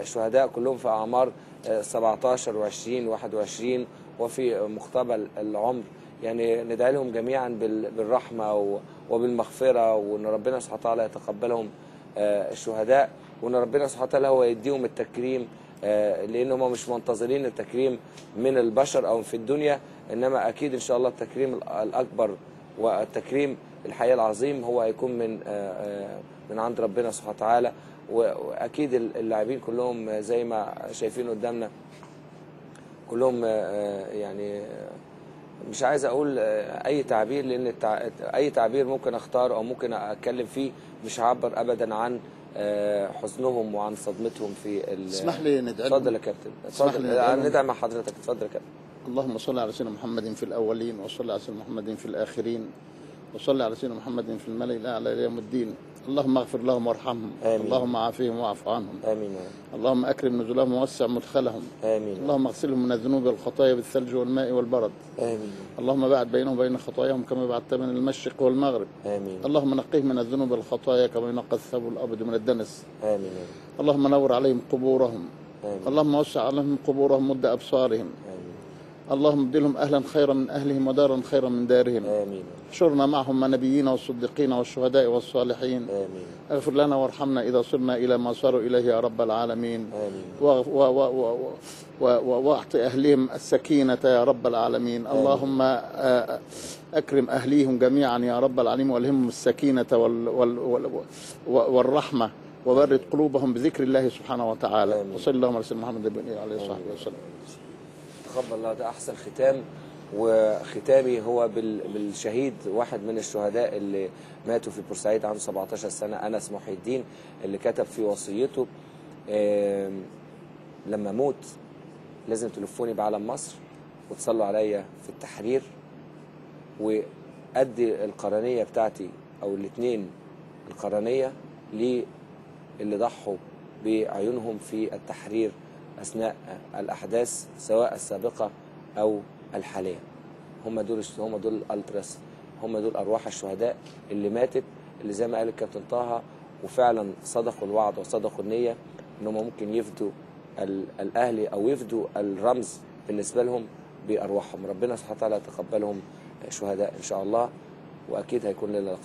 شهداء كلهم في أعمار 17 و20 و21 وفي مقتبل العمر. يعني ندعي لهم جميعا بالرحمة وبالمغفرة، وأن ربنا سبحانه وتعالى يتقبلهم الشهداء، وأن ربنا سبحانه وتعالى هو يديهم التكريم، لأن هم مش منتظرين التكريم من البشر أو في الدنيا، إنما أكيد إن شاء الله التكريم الأكبر والتكريم الحقيقي العظيم هو هيكون من عند ربنا سبحانه وتعالى. وأكيد اللاعبين كلهم زي ما شايفين قدامنا كلهم يعني مش عايز أقول أي تعبير، لأن أي تعبير ممكن أختار أو ممكن أتكلم فيه مش هعبر أبدا عن حزنهم وعن صدمتهم في اسمح لي ندعي لهم. اتفضل يا كابتن، اتفضل ندعي مع حضرتك. اتفضل يا كابتن. اللهم صل على سيدنا محمد في الأولين، وصل على سيدنا محمد في الآخرين، وصل على سيدنا محمد في الملأ الأعلى إلى يوم الدين. اللهم اغفر لهم وارحمهم، اللهم عافهم واعف عنهم، آمين. اللهم أكرم نزلهم ووسع مدخلهم، آمين. اللهم اغسلهم من الذنوب والخطايا بالثلج والماء والبرد، آمين. اللهم باعد بينهم وبين خطاياهم كما بعدت بين المشرق والمغرب، آمين. اللهم نقهم من الذنوب والخطايا كما ينقى الثوب الأبيض من الدنس، آمين. اللهم نور عليهم قبورهم، آمين. اللهم وسع عليهم قبورهم مد أبصارهم، اللهم ابدلهم أهلا خيرا من أهلهم ودارا خيرا من دارهم. آمين. احشرنا معهم مع النبيين والصديقين والشهداء والصالحين. آمين. اغفر لنا وارحمنا إذا صرنا إلى ما صاروا إليه يا رب العالمين. آمين. واعط أهلهم السكينة يا رب العالمين. آمين. اللهم أكرم أهليهم جميعا يا رب العالمين، والهمهم السكينة والرحمة، وبرد قلوبهم بذكر الله سبحانه وتعالى. وصلى اللهم على سيدنا محمد عليه الصلاة والسلام. تقبل الله. ده أحسن ختام، وختامي هو بالشهيد واحد من الشهداء اللي ماتوا في بورسعيد عنده 17 سنة، أنس محي الدين، اللي كتب في وصيته لما موت لازم تلفوني بعلم مصر وتصلوا عليا في التحرير، وأدي القرنية بتاعتي أو الاثنين القرنية للي ضحوا بعيونهم في التحرير أثناء الأحداث سواء السابقة أو الحالية. هم دول الألتراس، هم دول أرواح الشهداء اللي ماتت، اللي زي ما قال الكابتن طه، وفعلا صدقوا الوعد وصدقوا النية إنهم ممكن يفدوا الأهلي أو يفدوا الرمز بالنسبة لهم بأرواحهم. ربنا سبحانه وتعالى يتقبلهم شهداء إن شاء الله، وأكيد هيكون لنا